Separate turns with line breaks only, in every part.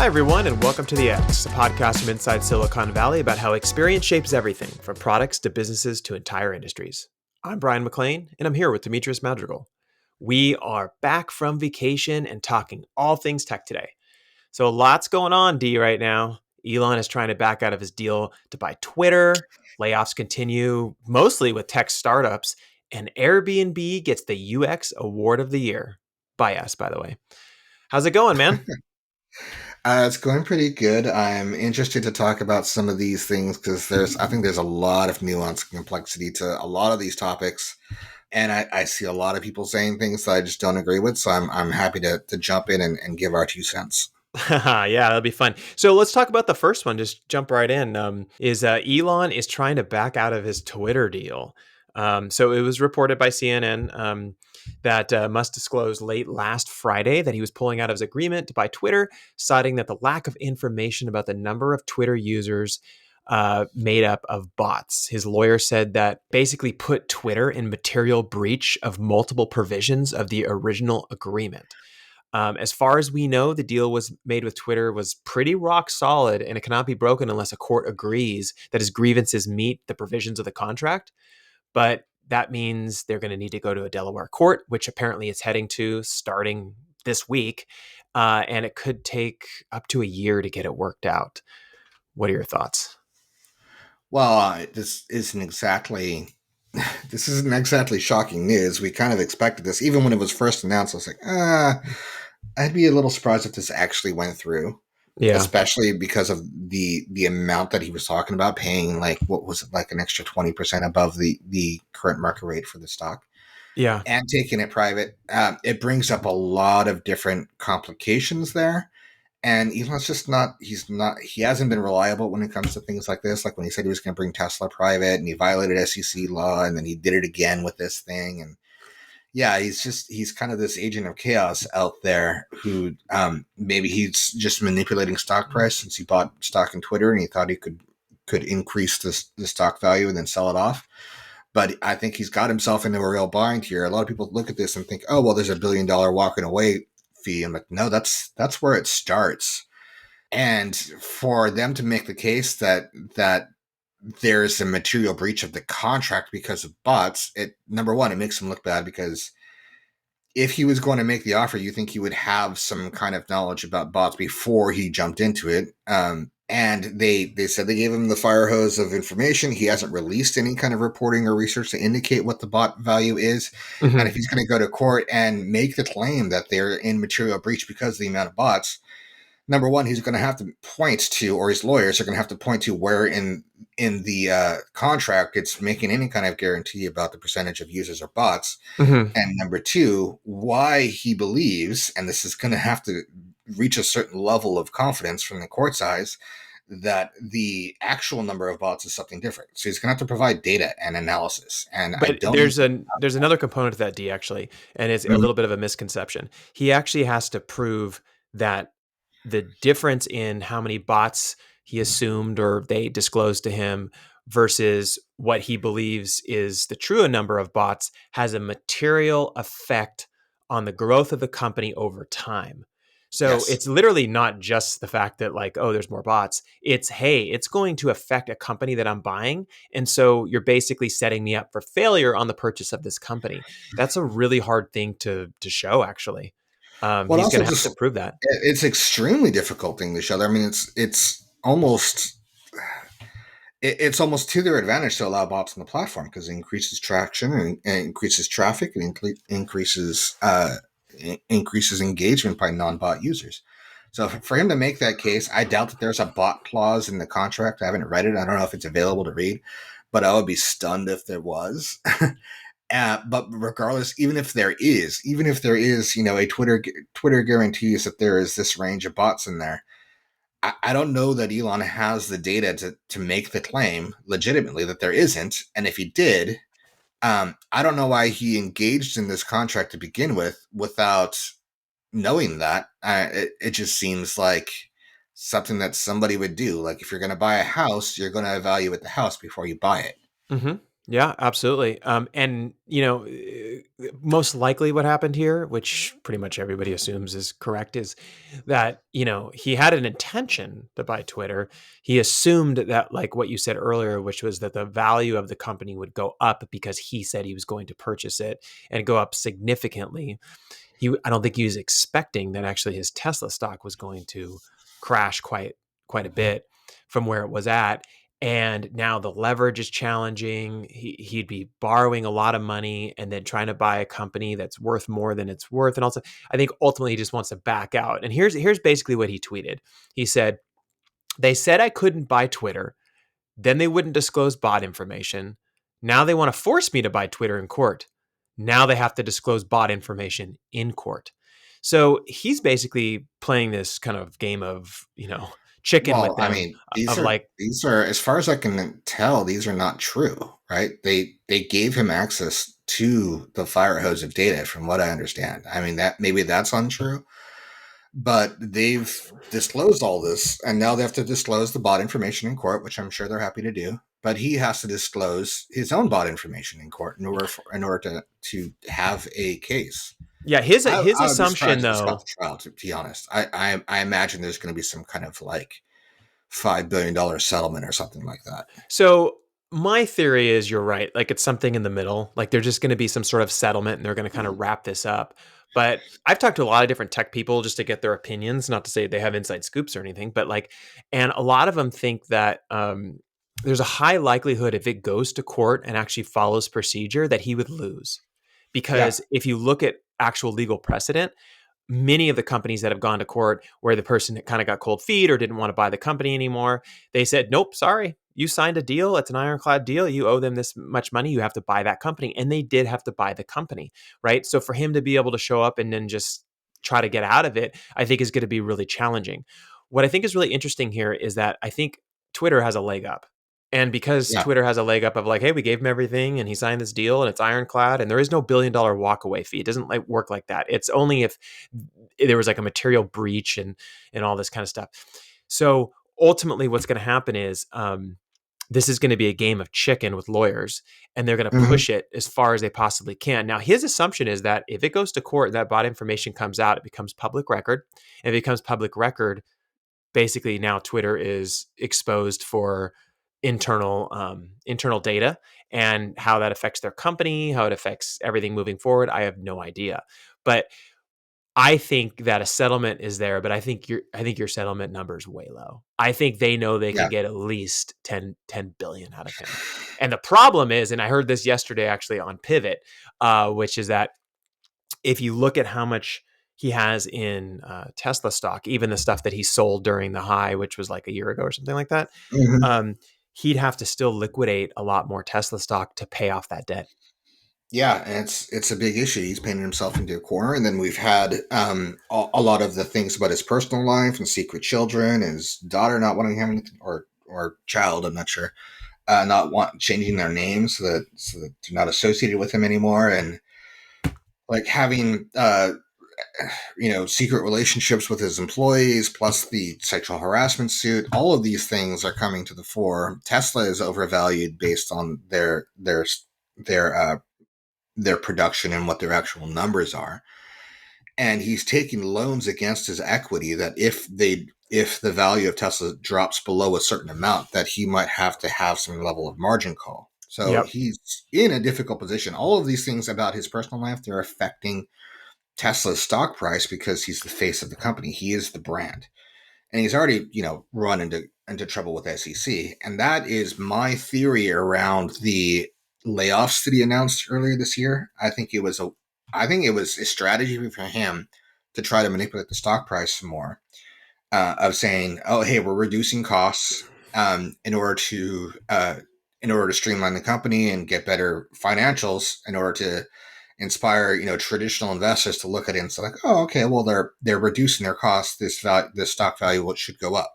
Hi, everyone, and welcome to The X, a podcast from inside Silicon Valley about how experience shapes everything, from products to businesses to entire industries. I'm Brian McLean, and I'm here with Demetrius Madrigal. We are back from vacation and talking all things tech today. So, lots going on, D, right now. Elon is trying to back out of his deal to buy Twitter. Layoffs continue, mostly with tech startups. And Airbnb gets the UX Award of the Year. By us, by the way. How's it going, man?
It's going pretty good. I'm interested to talk about some of these things because I think there's a lot of nuance and complexity to a lot of these topics. And I see a lot of people saying things that I just don't agree with. So I'm happy to jump in and give our 2 cents.
Yeah, that'll be fun. So let's talk about the first one. Just jump right in. Is Elon is trying to back out of his Twitter deal. So it was reported by CNN that Musk disclosed late last Friday that he was pulling out of his agreement to buy Twitter, citing that the lack of information about the number of Twitter users made up of bots. His lawyer said that basically put Twitter in material breach of multiple provisions of the original agreement. As far as we know, the deal was made with Twitter was pretty rock solid, and it cannot be broken unless a court agrees that his grievances meet the provisions of the contract. But that means they're going to need to go to a Delaware court, which apparently it's heading to starting this week, and it could take up to a year to get it worked out. What are your thoughts?
Well, this isn't exactly shocking news. We kind of expected this, even when it was first announced. I was like, I'd be a little surprised if this actually went through,
Yeah,
especially because of the amount that he was talking about, paying like what was it, like an extra 20% above the current market rate for the stock,
yeah.
and taking it private. It brings up a lot of different complications there. And Elon's just not, he hasn't been reliable when it comes to things like this. Like when he said he was going to bring Tesla private and he violated SEC law and then he did it again with this thing. And yeah, he's kind of this agent of chaos out there who maybe he's just manipulating stock price since he bought stock in Twitter and he thought he could increase the stock value and then sell it off. But I think he's got himself into a real bind here. A lot of people look at this and think, oh, well, there's $1 billion walking away fee. I'm like, no, that's where it starts. And for them to make the case that there's a material breach of the contract because of bots, it number one, it makes him look bad because if he was going to make the offer, you think he would have some kind of knowledge about bots before he jumped into it. And they said they gave him the fire hose of information. He hasn't released any kind of reporting or research to indicate what the bot value is. And if
Mhm.
he's going to go to court and make the claim that they're in material breach because of the amount of bots, number one, he's going to have to point to, or his lawyers are going to have to point to where in the contract it's making any kind of guarantee about the percentage of users or bots,
Mhm.
and number two, why he believes, and this is going to have to reach a certain level of confidence from the court's eyes, that the actual number of bots is something different. So he's going to have to provide data and analysis, and I
But
don't.
there's another component to that, D, actually, and it's a
Mhm.
little bit of a misconception. He actually has to prove that the difference in how many bots he assumed or they disclosed to him versus what he believes is the true number of bots has a material effect on the growth of the company over time. So
Yes.
it's literally not just the fact that, like, oh, there's more bots. It's, hey, it's going to affect a company that I'm buying. And so you're basically setting me up for failure on the purchase of this company. That's a really hard thing to show, actually.
Well,
He's going
also
to have to
just
prove that.
it's extremely difficult thing to show. I mean, it's almost to their advantage to allow bots on the platform because it increases traction and increases traffic and increases engagement by non-bot users. So for him to make that case, I doubt that there's a bot clause in the contract. I haven't read it. I don't know if it's available to read, but I would be stunned if there was. But regardless, even if there is, a Twitter guarantees that there is this range of bots in there. I don't know that Elon has the data to make the claim legitimately that there isn't. And if he did, I don't know why he engaged in this contract to begin with without knowing that. It just seems like something that somebody would do. Like if you're going to buy a house, you're going to evaluate the house before you buy it.
Yeah, absolutely. And most likely what happened here, which pretty much everybody assumes is correct, is that, he had an intention to buy Twitter. He assumed that, like what you said earlier, which was that the value of the company would go up because he said he was going to purchase it and go up significantly. I don't think he was expecting that actually his Tesla stock was going to crash quite a bit from where it was at. And now the leverage is challenging. He'd be borrowing a lot of money and then trying to buy a company that's worth more than it's worth. And also, I think ultimately he just wants to back out. And here's basically what he tweeted. He said, "They said I couldn't buy Twitter. Then they wouldn't disclose bot information. Now they want to force me to buy Twitter in court. Now they have to disclose bot information in court." So he's basically playing this kind of game of, chicken with
Well, I
them,
mean, these
of
are
like,
these are as far as I can tell, these are not true, right? They gave him access to the fire hose of data, from what I understand. I mean, that maybe that's untrue, but they've disclosed all this, and now they have to disclose the bot information in court, which I'm sure they're happy to do. But he has to disclose his own bot information in court in order to have a case.
yeah, his
I would be
assumption
surprised if it's about
though.
the trial. To be honest, I imagine there's going to be some kind of like $5 billion settlement or something like that.
So my theory is you're right. Like it's something in the middle. Like there's just going to be some sort of settlement and they're going to kind of wrap this up. But I've talked to a lot of different tech people just to get their opinions, not to say they have inside scoops or anything, but like, and a lot of them think that there's a high likelihood if it goes to court and actually follows procedure that he would lose.
Yeah.
Because if you look at actual legal precedent, many of the companies that have gone to court where the person kind of got cold feet or didn't want to buy the company anymore, they said, nope, sorry, you signed a deal. It's an ironclad deal. You owe them this much money. You have to buy that company. And they did have to buy the company, right? So for him to be able to show up and then just try to get out of it, I think is going to be really challenging. What I think is really interesting here is that I think Twitter has a leg up. And because
Yeah.
Twitter has a leg up of like, hey, we gave him everything and he signed this deal and it's ironclad and there is no $1 billion walkaway fee. It doesn't like work like that. It's only if there was like a material breach and all this kind of stuff. So ultimately, what's going to happen is this is going to be a game of chicken with lawyers, and they're going to
Hmm.
push it as far as they possibly can. Now, his assumption is that if it goes to court, that bot information comes out, it becomes public record. And if it becomes public record, basically now Twitter is exposed for internal data and how that affects their company, how it affects everything moving forward. I have no idea, but I think that a settlement is there, but I think your settlement number is way low. I think they know they can
Yeah.
get at least ten billion out of him. And the problem is, and I heard this yesterday actually on Pivot, which is that if you look at how much he has in Tesla stock, even the stuff that he sold during the high, which was like a year ago or something like that,
Hmm.
um, he'd have to still liquidate a lot more Tesla stock to pay off that debt.
Yeah, and it's a big issue. He's painted himself into a corner, and then we've had a lot of the things about his personal life and secret children, his daughter not wanting him, or child, I'm not sure, not want changing their names so that they're not associated with him anymore, and like having secret relationships with his employees, plus the sexual harassment suit. All of these things are coming to the fore. Tesla is overvalued based on their their production and what their actual numbers are. And he's taking loans against his equity that if the value of Tesla drops below a certain amount, that he might have to have some level of margin call. So
Yep.
he's in a difficult position. All of these things about his personal life, they're affecting Tesla's stock price because he's the face of the company. He is the brand. And he's already, run into trouble with SEC. And that is my theory around the layoffs that he announced earlier this year. I think it was a strategy for him to try to manipulate the stock price some more, of saying, "Oh, hey, we're reducing costs in order to streamline the company and get better financials, in order to inspire traditional investors to look at it and say like, oh, okay, well they're reducing their costs. This stock value should go up."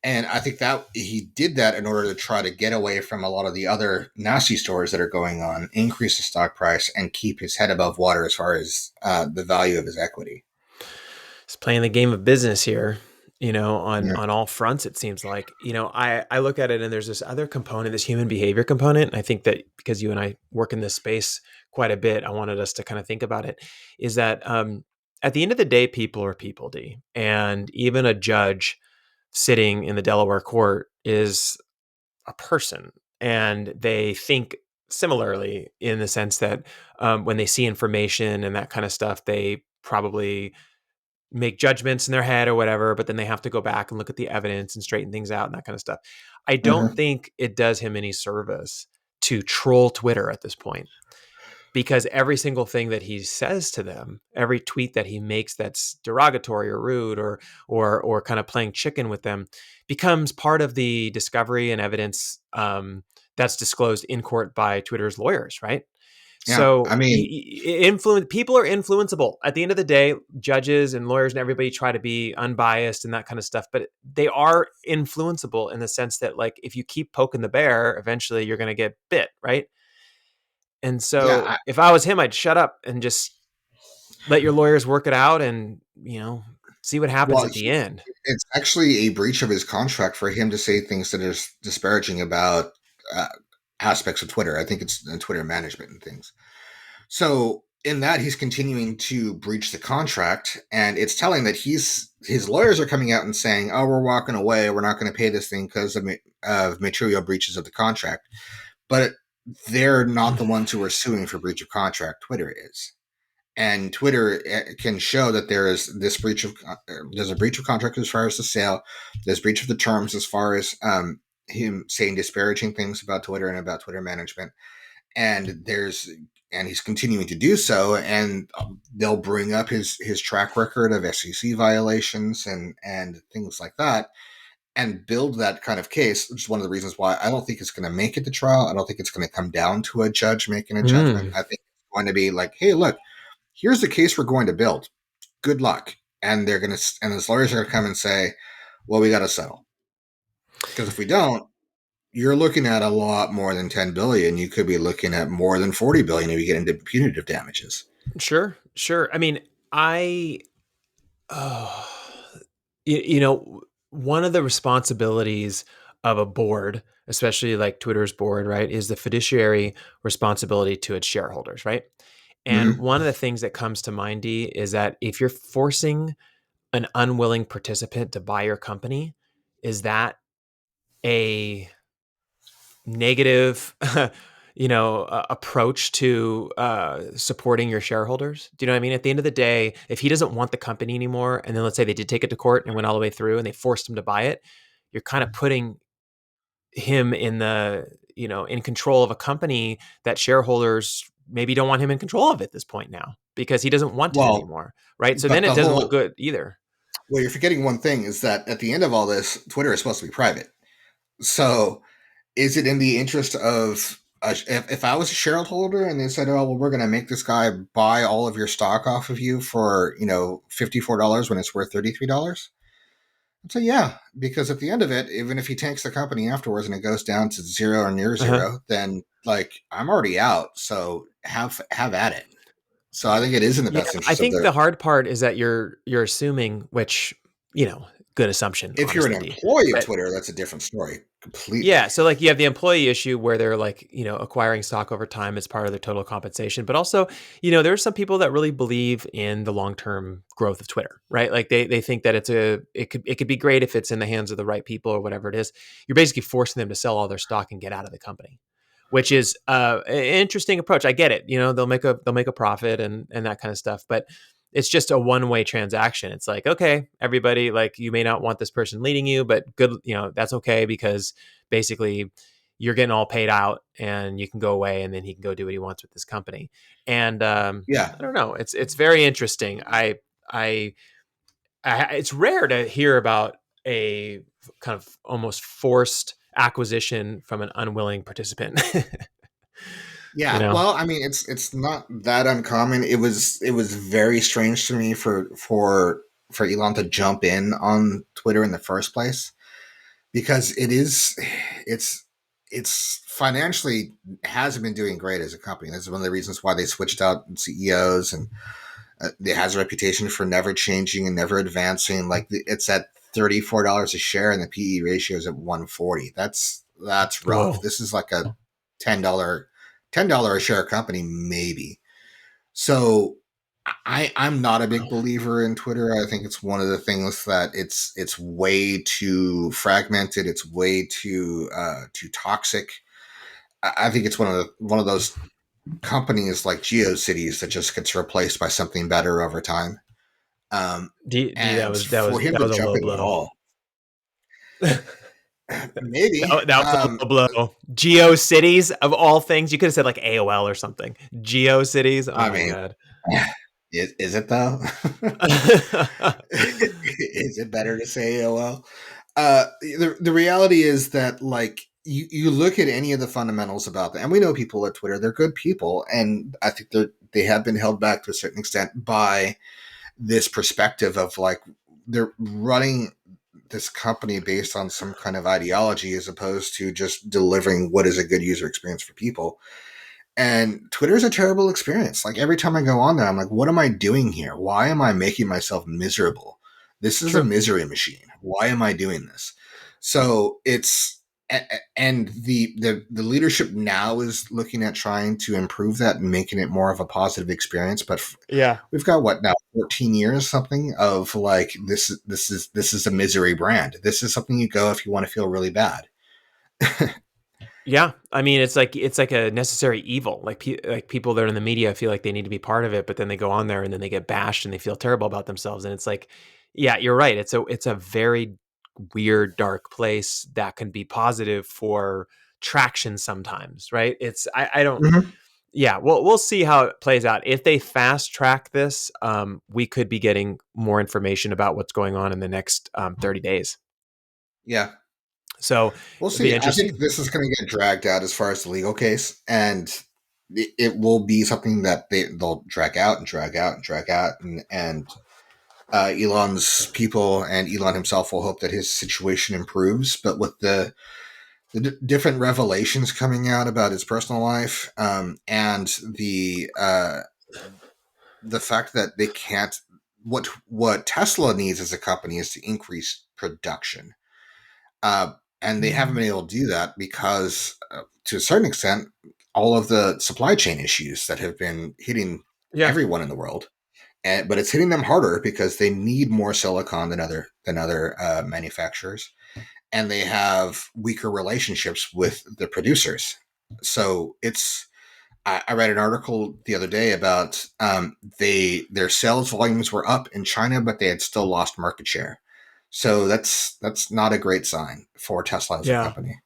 And I think that he did that in order to try to get away from a lot of the other nasty stories that are going on, increase the stock price, and keep his head above water as far as the value of his equity.
He's playing the game of business here. on
Yeah.
all fronts. It seems like, I look at it and there's this other component, this human behavior component. And I think that because you and I work in this space quite a bit, I wanted us to kind of think about it. Is that at the end of the day, people are people, D, and even a judge sitting in the Delaware court is a person, and they think similarly in the sense that when they see information and that kind of stuff, they probably make judgments in their head or whatever, but then they have to go back and look at the evidence and straighten things out and that kind of stuff. I don't
Mhm.
think it does him any service to troll Twitter at this point, because every single thing that he says to them, every tweet that he makes that's derogatory or rude or kind of playing chicken with them, becomes part of the discovery and evidence that's disclosed in court by Twitter's lawyers, right?
Yeah.
So
I mean,
influence people are influenceable. At the end of the day, judges and lawyers and everybody try to be unbiased and that kind of stuff, but they are influenceable in the sense that, like, if you keep poking the bear, eventually you're going to get bit, right? And
yeah.
so if I was him, I'd shut up and just let your lawyers work it out and, see what happens
Well,
at the end.
it's actually a breach of his contract for him to say things that is disparaging about uh, aspects of Twitter. I think it's Twitter management and things. So in that, he's continuing to breach the contract, and it's telling that his lawyers are coming out and saying, "Oh, we're walking away. We're not going to pay this thing because of material breaches of the contract." But they're not the ones who are suing for breach of contract. Twitter is, and Twitter can show that there is this breach of there's a breach of contract as far as the sale, there's breach of the terms as far as him saying disparaging things about Twitter and about Twitter management, and he's continuing to do so, and they'll bring up his track record of SEC violations and things like that, and build that kind of case, which is one of the reasons why I don't think it's going to make it to trial. I don't think it's going to come down to a judge making a judgment.
Mm,
I think it's going to be like, hey, look, here's the case we're going to build. Good luck. And his lawyers are going to come and say, well, we got to settle, because if we don't, you're looking at a lot more than 10 billion. You could be looking at more than 40 billion if you get into punitive damages.
sure, sure. I mean, I, oh, one of the responsibilities of a board, especially like Twitter's board, right, is the fiduciary responsibility to its shareholders, right? And
Mm-hmm.
one of the things that comes to mind, D, is that if you're forcing an unwilling participant to buy your company, is that a negative approach to supporting your shareholders? Do you know what I mean? At the end of the day, if he doesn't want the company anymore, and then let's say they did take it to court and went all the way through and they forced him to buy it, you're kind of putting him in control of a company that shareholders maybe don't want him in control of at this point now, because he doesn't want it
Well,
anymore, right? So then
but
it doesn't look good either.
well, you're forgetting one thing is that at the end of all this, Twitter is supposed to be private. So is it in the interest of if I was a shareholder and they said, "Oh, well, we're going to make this guy buy all of your stock off of you for $54 when it's worth $33?" I'd say yeah, because at the end of it, even if he tanks the company afterwards and it goes down to zero or near
Uh-huh.
zero, then like I'm already out. So have at it. So I think it is in the
Yeah,
best
I
interest of
think
the.
the hard part is that you're assuming, which, good assumption,
If you're an
honestly, D.
employee of
But
Twitter, that's a different story
yeah,
completely.
so like you have the employee issue where they're like, acquiring stock over time as part of their total compensation. But also, there are some people that really believe in the long-term growth of Twitter, right? Like they think that it could be great if it's in the hands of the right people or whatever it is. You're basically forcing them to sell all their stock and get out of the company, which is an interesting approach. I get it. They'll make a profit and that kind of stuff, but it's just a one-way transaction. It's like, okay, everybody, like, you may not want this person leading you, but good, that's okay, because basically you're getting all paid out and you can go away and then he can go do what he wants with this company. And
Yeah,
I don't know. It's very interesting. I, it's rare to hear about a kind of almost forced acquisition from an unwilling participant. you
yeah.
know?
Well, I mean, it's not that uncommon. It was very strange to me for Elon to jump in on Twitter in the first place, because it's it's financially hasn't been doing great as a company. That's one of the reasons why they switched out CEOs, and it has a reputation for never changing and never advancing. Like it's at $34 a share, and the PE ratio is at 140. That's rough.
Whoa.
This is like a $10 a share company, maybe. So I'm not a big believer in Twitter. I think it's one of the things that it's way too fragmented. It's way too toxic. I think it's one of those companies like GeoCities that just gets replaced by something better over time.
D, that
And
was that
for
was
him
that
to
was a
jump
low
into it
blow.
all, maybe.
That was a low blow. GeoCities of all things. You could have said like AOL or something. GeoCities. Oh
I
my
mean,
god.
is it though? Is it better to say AOL? The reality is that like you look at any of the fundamentals about that, and we know people at Twitter, they're good people, and I think they have been held back to a certain extent by this perspective of like they're running this company based on some kind of ideology as opposed to just delivering what is a good user experience for people. And Twitter is a terrible experience. Like every time I go on there, I'm like, what am I doing here? Why am I making myself miserable? This is a
True.
misery machine. Why am I doing this? So and the leadership now is looking at trying to improve that and making it more of a positive experience. But
Yeah.
we've got what now, 14 years something of like this is a misery brand. This is something you go if you want to feel really bad.
Yeah, I mean, it's like a necessary evil. Like people that are in the media feel like they need to be part of it, but then they go on there and then they get bashed and they feel terrible about themselves. And it's like, yeah, you're right. It's a very weird, dark place that can be positive for traction sometimes, right? I don't.
Mhm.
Yeah, we'll see how it plays out. If they fast track this, we could be getting more information about what's going on in the next 30 days.
Yeah.
So
We'll
it'll be
see. I think
interesting.
this is going to get dragged out as far as the legal case, and it will be something that they'll drag out and drag out and drag out, and Elon's people and Elon himself will hope that his situation improves. But with the different revelations coming out about his personal life, and the fact that they can't, what Tesla needs as a company is to increase production. Uh, and they haven't been able to do that because, to a certain extent, all of the supply chain issues that have been hitting
Yeah,
everyone in the world, but it's hitting them harder because they need more silicon than other manufacturers, and they have weaker relationships with the producers. So I read an article the other day about their sales volumes were up in China, but they had still lost market share. So that's not a great sign for Tesla as a
yeah.
company.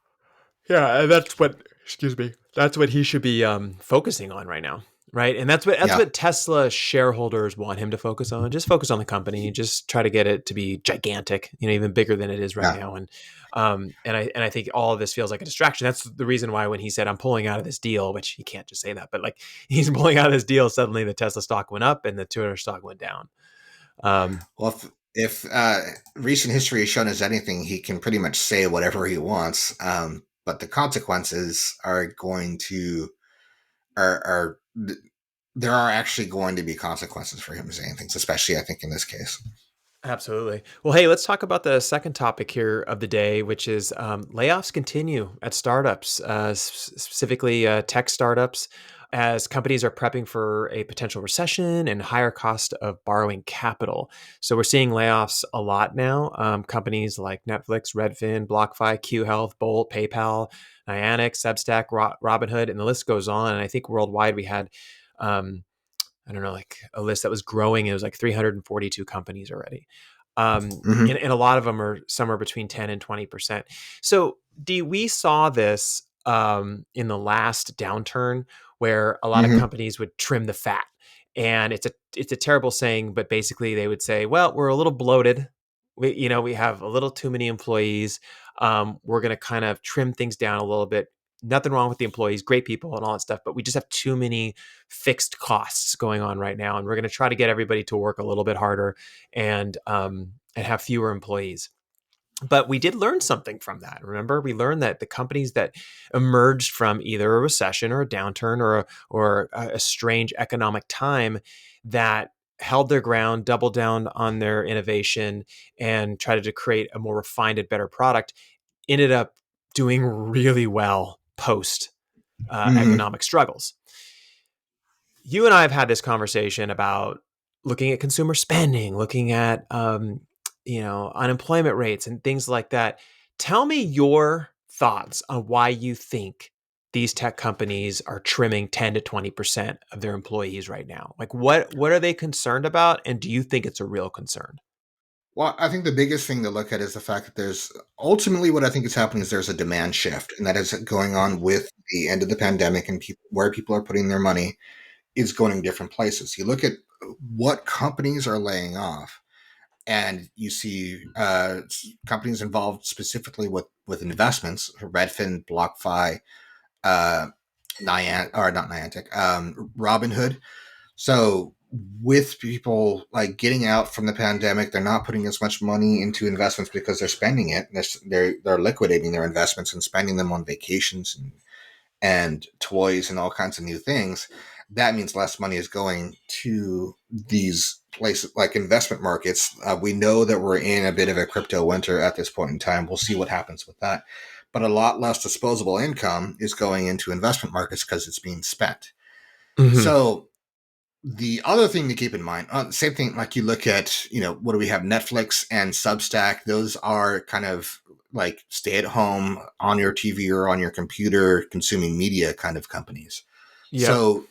Yeah, and excuse me. That's what he should be focusing on right now, right? And that's
Yeah,
what Tesla shareholders want him to focus on. Just focus on the company. Just try to get it to be gigantic, even bigger than it is right
yeah.
now. And I think all of this feels like a distraction. That's the reason why when he said I'm pulling out of this deal, which he can't just say that, but like he's pulling out of this deal, suddenly the Tesla stock went up and the Twitter stock went down. Um,
Well, if recent history has shown us anything, he can pretty much say whatever he wants. But the consequences are going to are there are actually going to be consequences for him saying things, especially I think in this case.
Absolutely. Well, hey, let's talk about the second topic here of the day, which is layoffs continue at startups, specifically tech startups, as companies are prepping for a potential recession and higher cost of borrowing capital. So we're seeing layoffs a lot now. Companies like Netflix, Redfin, BlockFi, QHealth, Bolt, PayPal, Niantic, Substack, Robinhood, and the list goes on. And I think worldwide we had um, I don't know, like a list that was growing. It was like 342 companies already.
Hmm.
And a lot of them are somewhere between 10 and 20%. So, D, we saw this in the last downturn where a lot of
Hmm.
companies would trim the fat. And it's a terrible saying, but basically they would say, well, we're a little bloated. We have a little too many employees. We're going to kind of trim things down a little bit. Nothing wrong with the employees, great people and all that stuff, but we just have too many fixed costs going on right now, and we're going to try to get everybody to work a little bit harder and have fewer employees. But we did learn something from that. Remember, we learned that the companies that emerged from either a recession or a downturn or a strange economic time that held their ground, doubled down on their innovation, and tried to create a more refined and better product, ended up doing really well post
Hmm.
economic struggles. You and I have had this conversation about looking at consumer spending, looking at unemployment rates and things like that. Tell me your thoughts on why you think these tech companies are trimming 10 to 20% of their employees right now. Like what are they concerned about, and do you think it's a real concern?
Well, I think the biggest thing to look at is the fact that there's ultimately what I think is happening is there's a demand shift, and that is going on with the end of the pandemic, and where people are putting their money is going different places. You look at what companies are laying off, and you see companies involved specifically with investments, Redfin, BlockFi, uh, Niant or not Niantic, Robinhood. So with people like getting out from the pandemic, they're not putting as much money into investments because they're spending it. They're liquidating their investments and spending them on vacations and toys and all kinds of new things. That means less money is going to these places like investment markets. We know that we're in a bit of a crypto winter at this point in time. We'll see what happens with that. But a lot less disposable income is going into investment markets because it's being spent.
Hmm.
So the other thing to keep in mind, same thing, like you look at, what do we have? Netflix and Substack. Those are kind of like stay at home on your TV or on your computer consuming media kind of companies.
Yep.
So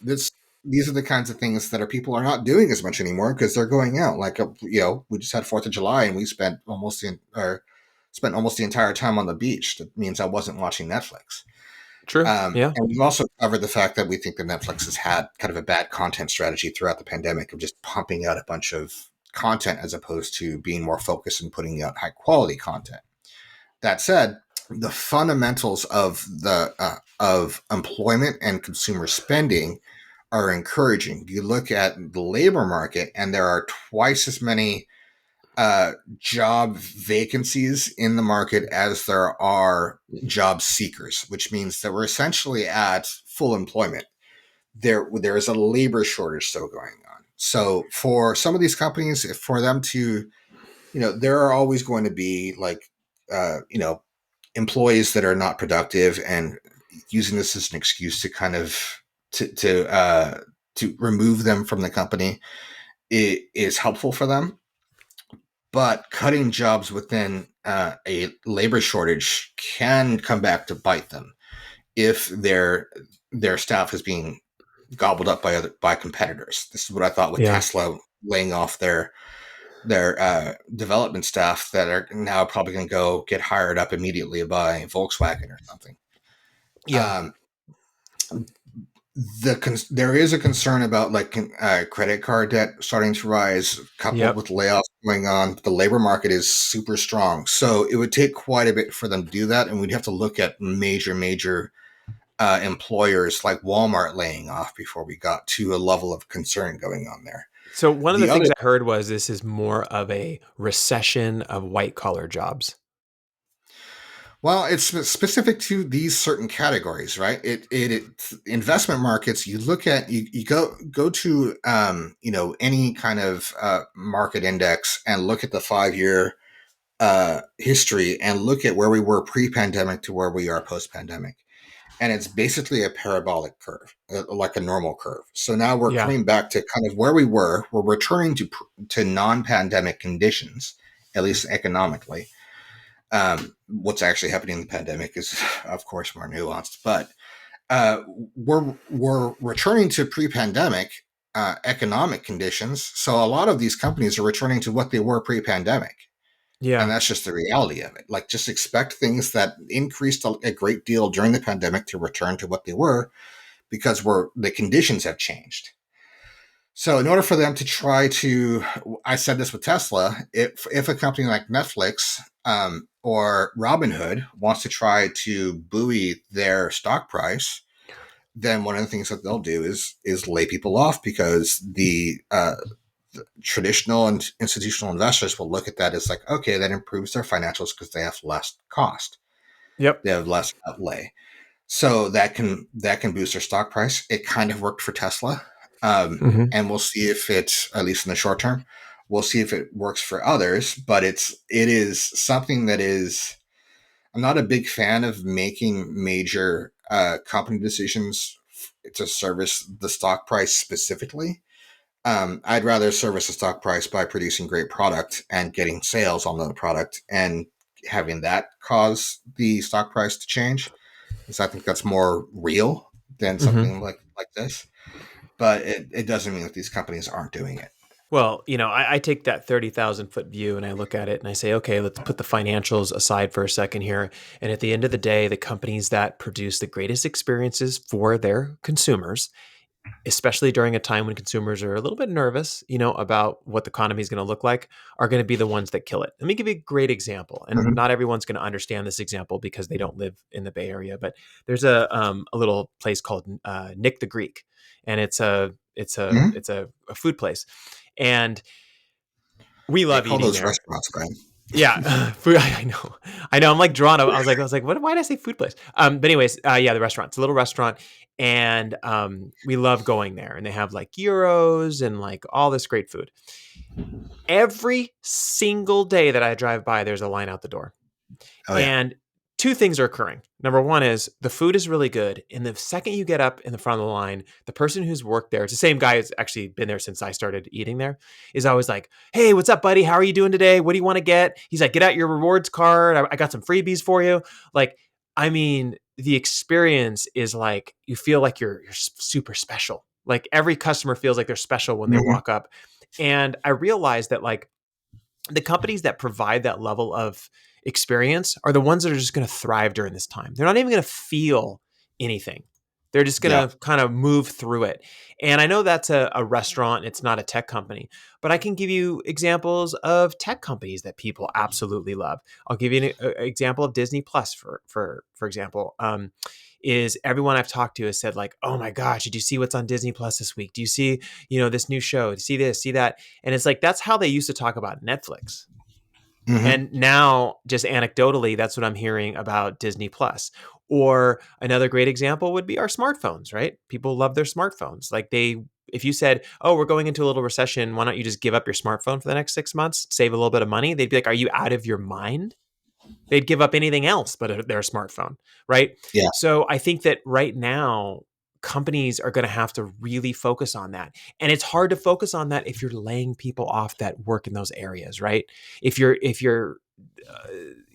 these are the kinds of things that people are not doing as much anymore because they're going out. Like, we just had 4th of July and we spent almost the entire time on the beach. That means I wasn't watching Netflix.
True. Yeah.
And we've also covered the fact that we think that Netflix has had kind of a bad content strategy throughout the pandemic of just pumping out a bunch of content as opposed to being more focused and putting out high quality content. That said, the fundamentals of employment and consumer spending are encouraging. You look at the labor market, and there are twice as many job vacancies in the market as there are job seekers, which means that we're essentially at full employment. There is a labor shortage still going on. So for some of these companies, for them to, there are always going to be like, employees that are not productive, and using this as an excuse to kind of to remove them from the company is helpful for them. But cutting jobs within a labor shortage can come back to bite them if their staff is being gobbled up by competitors. This is what I thought with
Yeah.
Tesla laying off their development staff that are now probably going to go get hired up immediately by Volkswagen or something.
Yeah.
Um, there is a concern about like credit card debt starting to rise, coupled
Yep.
with layoffs going on. The labor market is super strong, so it would take quite a bit for them to do that, and we'd have to look at major employers like Walmart laying off before we got to a level of concern going on there.
So one of the
The other
things I heard was this is more of a recession of white collar jobs.
Well, it's specific to these certain categories, right? It investment markets. You look at you go to any kind of market index and look at the 5 year history and look at where we were pre-pandemic to where we are post-pandemic, and it's basically a parabolic curve, like a normal curve. So now we're
Yeah.
coming back to kind of where we were. We're returning to non-pandemic conditions, at least economically. What's actually happening in the pandemic is, of course, more nuanced, but uh, we're returning to pre-pandemic economic conditions. So a lot of these companies are returning to what they were pre-pandemic, and
Yeah.
that's just the reality of it. Like, just expect things that increased a great deal during the pandemic to return to what they were because the conditions have changed. So in order for them to try to, I said this with Tesla, if a company like Netflix or Robinhood wants to try to buoy their stock price, then one of the things that they'll do is lay people off because the traditional and institutional investors will look at that as like, okay, that improves their financials because they have less cost,
Yep.
they have less outlay, so that can boost their stock price. It kind of worked for Tesla.
Hmm.
And we'll see if it, at least in the short term, we'll see if it works for others. But it is something that is. I'm not a big fan of making major company decisions to service the stock price specifically. I'd rather service the stock price by producing great product and getting sales on the product and having that cause the stock price to change. Because I think that's more real than
Hmm.
something like this. But it doesn't mean that these companies aren't doing it.
Well, I take that 30,000 foot view and I look at it and I say, okay, let's put the financials aside for a second here. And at the end of the day, the companies that produce the greatest experiences for their consumers, especially during a time when consumers are a little bit nervous, about what the economy is going to look like, are going to be the ones that kill it. Let me give you a great example. And
Mm-hmm.
not everyone's going to understand this example because they don't live in the Bay Area, but there's a little place called Nick the Greek, and
Mm-hmm.
it's a food place, and we
They
love
call
eating
those
there.
restaurants, Brian.
Yeah, food. I know. I'm like drawn. I was like, why did I say food place? But anyways, yeah, the restaurant. It's a little restaurant, and we love going there. And they have like gyros and like all this great food. Every single day that I drive by, there's a line out the door.
Oh yeah.
And two things are occurring. Number one is the food is really good. And the second you get up in the front of the line, the person who's worked there, it's the same guy who's actually been there since I started eating there, is always like, hey, what's up, buddy? How are you doing today? What do you want to get? He's like, get out your rewards card. I got some freebies for you. Like, I mean, the experience is like, you feel like you're super special. Like every customer feels like they're special when they
Mm-hmm.
walk up. And I realized that like the companies that provide that level of experience are the ones that are just going to thrive during this time. They're not even going to feel anything. They're just
Yeah.
going to kind of move through it. And I know that's a restaurant, it's not a tech company, but I can give you examples of tech companies that people absolutely love. I'll give you an example of Disney Plus, for example. Is everyone I've talked to has said like, oh my gosh, did you see what's on Disney Plus this week? Do you see, this new show? Do you see this, see that? And it's like that's how they used to talk about Netflix.
Mm-hmm.
And now, just anecdotally, that's what I'm hearing about Disney Plus. Or another great example would be our smartphones, right? People love their smartphones. If you said, "Oh, we're going into a little recession, why don't you just give up your smartphone for the next 6 months, save a little bit of money?" They'd be like, "Are you out of your mind?" They'd give up anything else but their smartphone, right?
Yeah.
So I think that right now, companies are going to have to really focus on that. And it's hard to focus on that if you're laying people off that work in those areas, right? If you're uh,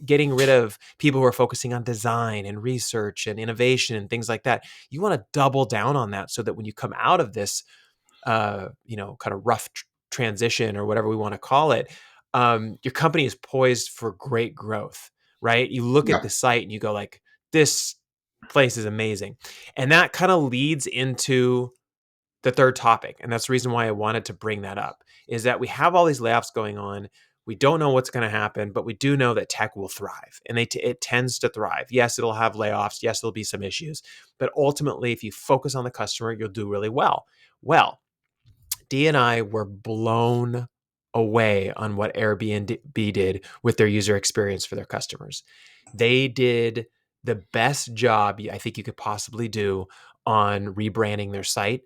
getting rid of people who are focusing on design and research and innovation and things like that, you want to double down on that so that when you come out of this kind of rough transition or whatever we want to call it, your company is poised for great growth, right? You look at
Yeah.
the site and you go like, this place is amazing. And that kind of leads into the third topic. And that's the reason why I wanted to bring that up is that we have all these layoffs going on. We don't know what's going to happen, but we do know that tech will thrive and it tends to thrive. Yes, it'll have layoffs. Yes, there'll be some issues, but ultimately, if you focus on the customer, you'll do really well. Well, Dee and I were blown away on what Airbnb did with their user experience for their customers. They did the best job I think you could possibly do on rebranding their site.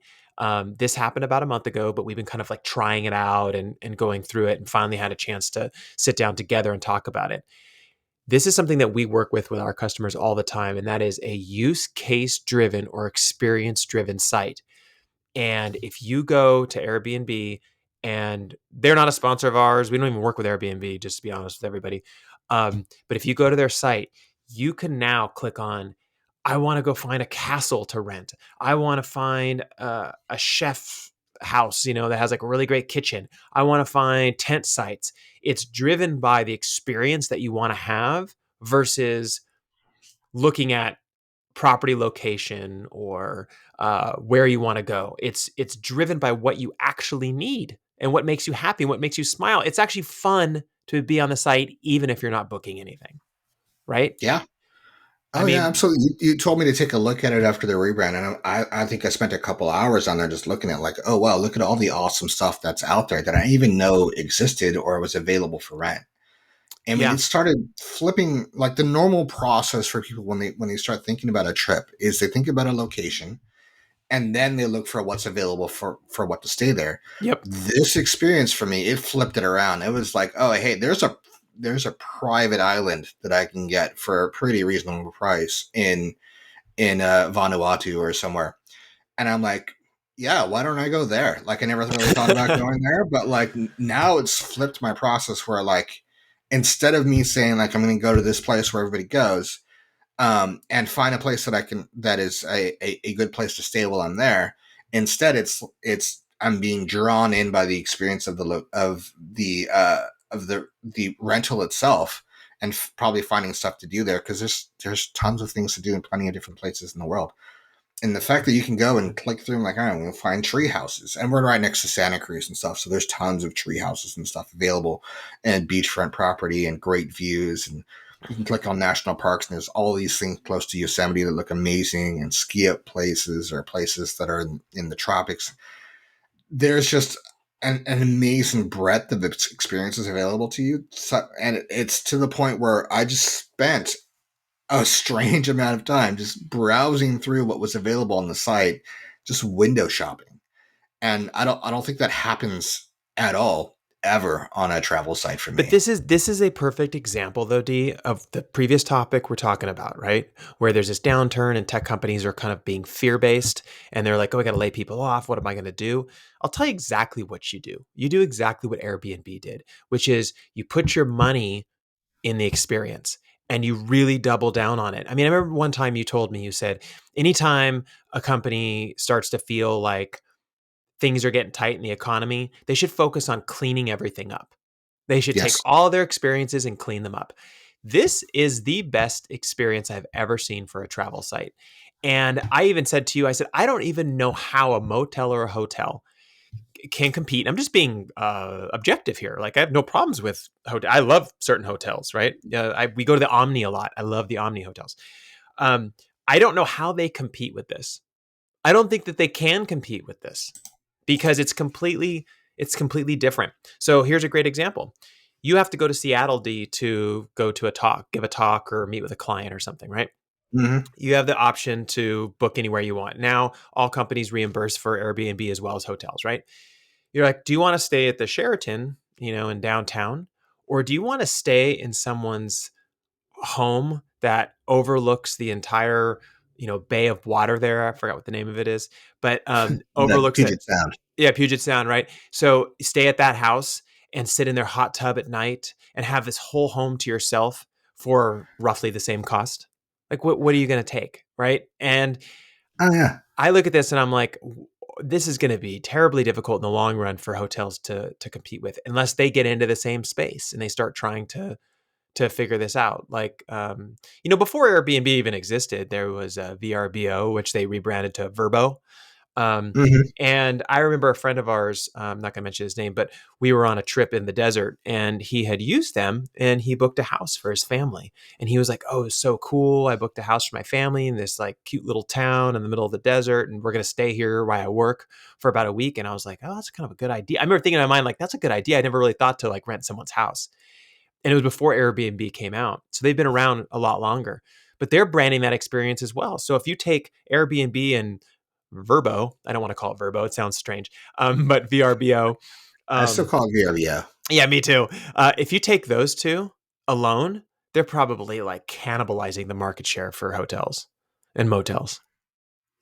This happened about a month ago, but we've been kind of like trying it out and going through it and finally had a chance to sit down together and talk about it. This is something that we work with our customers all the time, and that is a use case driven or experience driven site. And if you go to Airbnb, and they're not a sponsor of ours, we don't even work with Airbnb, just to be honest with everybody. But if you go to their site, you can now click on, I want to go find a castle to rent. I want to find a chef house, that has like a really great kitchen. I want to find tent sites. It's driven by the experience that you want to have versus looking at property location or where you want to go. It's driven by what you actually need and what makes you happy and what makes you smile. It's actually fun to be on the site even if you're not booking anything, right?
Yeah.
I
Oh yeah,
mean,
absolutely. You told me to take a look at it after the rebrand, and I think I spent a couple hours on there just looking at like, oh wow, look at all the awesome stuff that's out there that I didn't even know existed or was available for rent. I mean,
yeah.
it started flipping like the normal process for people when they start thinking about a trip is they think about a location and then they look for what's available for what to stay there.
Yep.
This experience for me, it flipped it around. It was like, oh hey, there's a private island that I can get for a pretty reasonable price in Vanuatu or somewhere. And I'm like, yeah, why don't I go there? Like, I never really thought about going there, but like now it's flipped my process where like instead of me saying like I'm going to go to this place where everybody goes, and find a place that I can that is a good place to stay while I'm there. Instead, it's I'm being drawn in by the experience of the rental itself, and probably finding stuff to do there because there's tons of things to do in plenty of different places in the world. And the fact that you can go and click through, like, I'm going to find tree houses. And we're right next to Santa Cruz and stuff. So there's tons of tree houses and stuff available, and beachfront property and great views. And you can click on national parks, and there's all these things close to Yosemite that look amazing, and ski up places or places that are in the tropics. There's just an amazing breadth of experiences available to you. So, and it's to the point where I just spent a strange amount of time just browsing through what was available on the site, just window shopping. And I don't think that happens at all ever on a travel site for
But
me.
this is a perfect example, though, D, of the previous topic we're talking about, right? Where there's this downturn and tech companies are kind of being fear based, and they're like, "Oh, I got to lay people off. What am I going to do?" I'll tell you exactly what you do. You do exactly what Airbnb did, which is you put your money in the experience and you really double down on it. I mean, I remember one time you told me, you said, anytime a company starts to feel like things are getting tight in the economy, they should focus on cleaning everything up. They should take
Yes.
all their experiences and clean them up. This is the best experience I've ever seen for a travel site. And I even said to you, I said, I don't even know how a motel or a hotel can compete. I'm just being objective here. Like I have no problems with hotel. I love certain hotels, right? We go to the Omni a lot. I love the Omni hotels. Um, I don't know how they compete with this. I don't think that they can compete with this because it's completely different. So here's a great example. You have to go to Seattle, D, to go to a talk, give a talk, or meet with a client or something, right?
Mm-hmm.
You have the option to book anywhere you want. Now, all companies reimburse for Airbnb as well as hotels, right? You're like, do you want to stay at the Sheraton, in downtown, or do you want to stay in someone's home that overlooks the entire, bay of water there? I forgot what the name of it is, but
The
overlooks it.
Puget Sound.
Yeah, Puget Sound, right? So stay at that house and sit in their hot tub at night and have this whole home to yourself for roughly the same cost. Like, what are you going to take, right? And
Oh yeah.
I look at this and I'm like, this is going to be terribly difficult in the long run for hotels to compete with, unless they get into the same space and they start trying to figure this out. Like, before Airbnb even existed, there was VRBO, which they rebranded to Verbo. Um,
Mm-hmm.
and I remember a friend of ours, I'm not going to mention his name, but we were on a trip in the desert and he had used them and he booked a house for his family. And he was like, "Oh, it's so cool. I booked a house for my family in this like cute little town in the middle of the desert. And we're going to stay here while I work for about a week." And I was like, "Oh, that's kind of a good idea." I remember thinking in my mind, like, that's a good idea. I never really thought to like rent someone's house. And it was before Airbnb came out. So they've been around a lot longer, but they're branding that experience as well. So if you take Airbnb and Verbo, I don't want to call it Verbo, it sounds strange, but VRBO,
I still
um,
call it VRBO.
yeah, me too. If you take those two alone, they're probably like cannibalizing the market share for hotels and motels.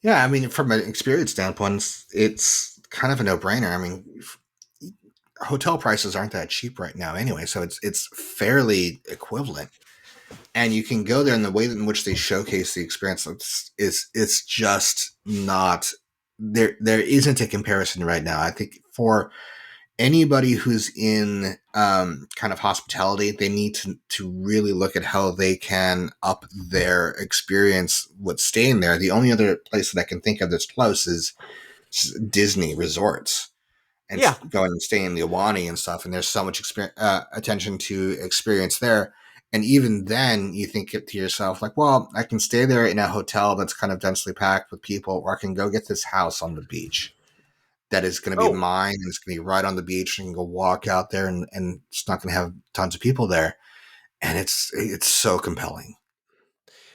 Yeah, I mean, from an experience standpoint, it's kind of a no-brainer. I mean, hotel prices aren't that cheap right now anyway, so it's fairly equivalent. And you can go there, and the way in which they showcase the experience it's just not there. There isn't a comparison right now. I think for anybody who's in kind of hospitality, they need to really look at how they can up their experience with staying there. The only other place that I can think of that's close is Disney resorts, and
Yeah.
going and staying in the Awani and stuff. And there's so much attention to experience there. And even then, you think it to yourself, like, well, I can stay there in a hotel that's kind of densely packed with people, or I can go get this house on the beach that is going to be
Oh,
mine, and it's going to be right on the beach, and go walk out there, and it's not going to have tons of people there. And it's so compelling.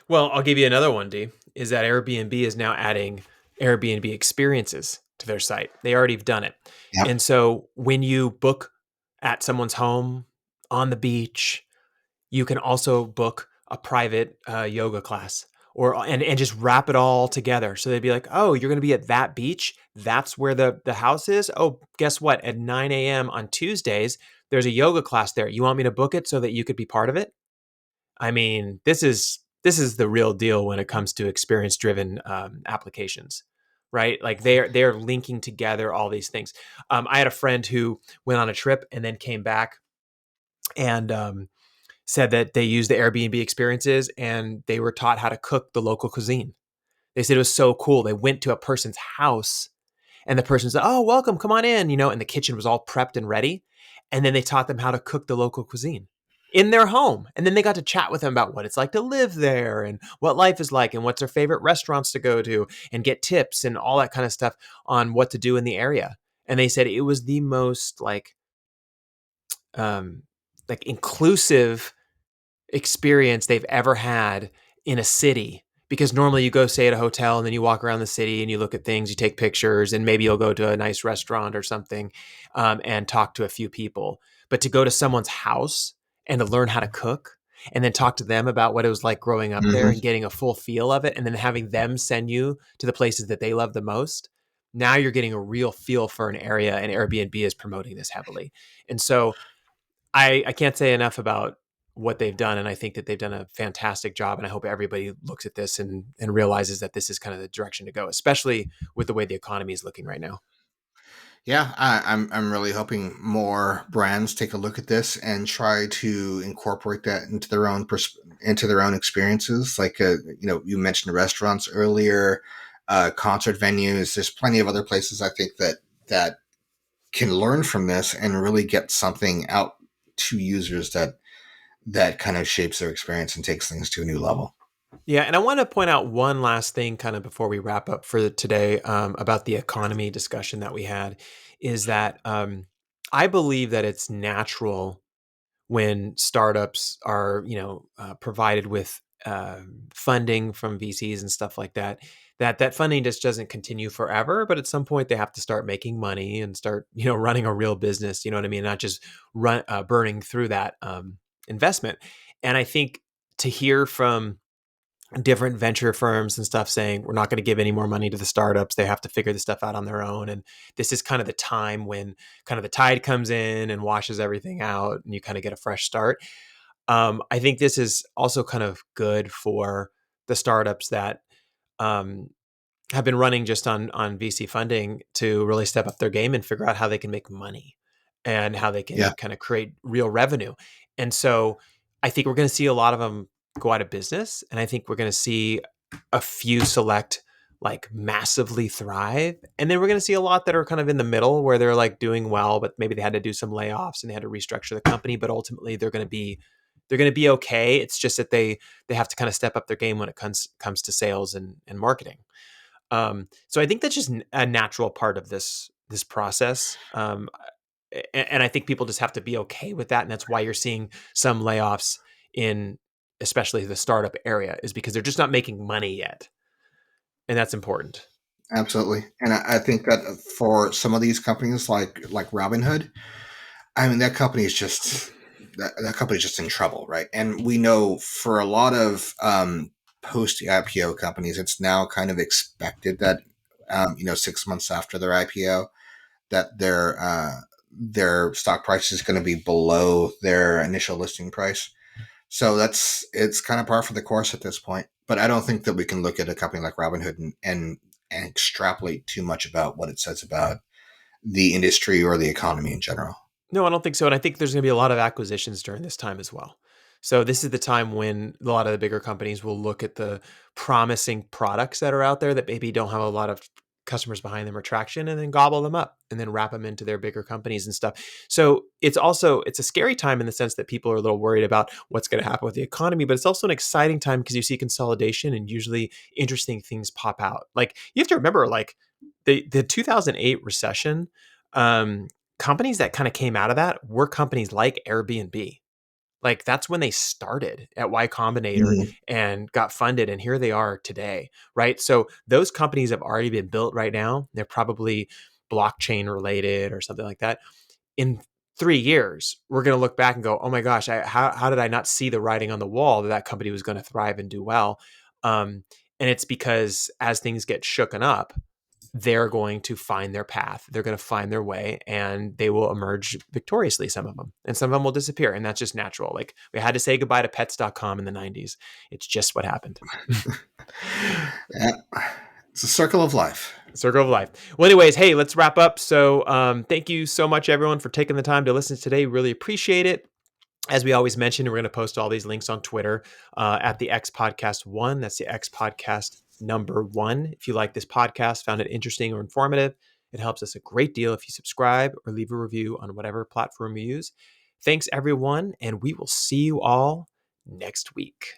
well, I'll give you another one, D, is that Airbnb is now adding Airbnb experiences to their site. They already have done it.
Yep.
And so when you book at someone's home on the beach, you can also book a private yoga class or and just wrap it all together. So they'd be like, "Oh, you're going to be at that beach. That's where the house is. Oh, guess what? At 9 a.m. on Tuesdays, there's a yoga class there. You want me to book it so that you could be part of it?" I mean, this is the real deal when it comes to experience driven applications, right? Like they're linking together all these things. I had a friend who went on a trip and then came back and said that they used the Airbnb experiences and they were taught how to cook the local cuisine. They said it was so cool. They went to a person's house and the person said, "Oh, welcome, come on in," and the kitchen was all prepped and ready. And then they taught them how to cook the local cuisine in their home. And then they got to chat with them about what it's like to live there and what life is like and what's their favorite restaurants to go to and get tips and all that kind of stuff on what to do in the area. And they said it was the most um like inclusive experience they've ever had in a city, because normally you go stay at a hotel and then you walk around the city and you look at things, you take pictures, and maybe you'll go to a nice restaurant or something, and talk to a few people. But to go to someone's house and to learn how to cook and then talk to them about what it was like growing up there and
Hmm.
getting a full feel of it, and then having them send you to the places that they love the most, now you're getting a real feel for an area, and Airbnb is promoting this heavily. And so I can't say enough about what they've done, and I think that they've done a fantastic job. And I hope everybody looks at this and realizes that this is kind of the direction to go, especially with the way the economy is looking right now.
Yeah, I'm really hoping more brands take a look at this and try to incorporate that into their own into their own experiences. Like you mentioned restaurants earlier, concert venues. There's plenty of other places I think that can learn from this and really get something out to users that kind of shapes their experience and takes things to a new level.
Yeah, and I want to point out one last thing, kind of before we wrap up for today, about the economy discussion that we had, is that I believe that it's natural when startups are provided with funding from VCs and stuff like that, that funding just doesn't continue forever, but at some point they have to start making money and start running a real business, you know what I mean, not just burning through that investment. And I think to hear from different venture firms and stuff saying we're not going to give any more money to the startups, they have to figure this stuff out on their own, and this is kind of the time when kind of the tide comes in and washes everything out and you kind of get a fresh start. I think this is also kind of good for the startups that um, have been running just on VC funding to really step up their game and figure out how they can make money and how they
Yeah,
can kind of create real revenue. And so I think we're going to see a lot of them go out of business, and I think we're going to see a few select like massively thrive, and then we're going to see a lot that are kind of in the middle where they're like doing well, but maybe they had to do some layoffs and they had to restructure the company, but ultimately they're going to be okay. It's just that they have to kind of step up their game when it comes to sales and marketing. So I think that's just a natural part of this process. And I think people just have to be okay with that. And that's why you're seeing some layoffs in especially the startup area, is because they're just not making money yet. And that's important.
absolutely. And I think that for some of these companies like Robinhood, I mean that company's just in trouble, right? And we know for a lot of post IPO companies, it's now kind of expected that 6 months after their IPO that their stock price is going to be below their initial listing price. So it's kind of par for the course at this point. But I don't think that we can look at a company like Robinhood and extrapolate too much about what it says about the industry or the economy in general.
No, I don't think so. And I think there's going to be a lot of acquisitions during this time as well. So this is the time when a lot of the bigger companies will look at the promising products that are out there that maybe don't have a lot of customers behind them or traction, and then gobble them up and then wrap them into their bigger companies and stuff. So it's a scary time in the sense that people are a little worried about what's going to happen with the economy, but it's also an exciting time because you see consolidation and usually interesting things pop out. Like you have to remember, like the 2008 recession, companies that kind of came out of that were companies like Airbnb. Like that's when they started at Y Combinator
Mhm.
and got funded, and here they are today, right? So those companies have already been built right now. They're probably blockchain related or something like that. In 3 years, we're going to look back and go, oh my gosh, how did I not see the writing on the wall that that company was going to thrive and do well? And it's because as things get shooken up, they're going to find their path. They're going to find their way and they will emerge victoriously, some of them. And some of them will disappear. And that's just natural. Like we had to say goodbye to pets.com in the 90s. It's just what happened.
Yeah. It's a circle of life.
Circle of life. Well, anyways, hey, let's wrap up. So thank you so much, everyone, for taking the time to listen today. Really appreciate it. As we always mention, we're going to post all these links on Twitter at the X Podcast One. That's the X Podcast number one. If you like this podcast, found it interesting or informative, it helps us a great deal if you subscribe or leave a review on whatever platform you use. Thanks, everyone, and we will see you all next week.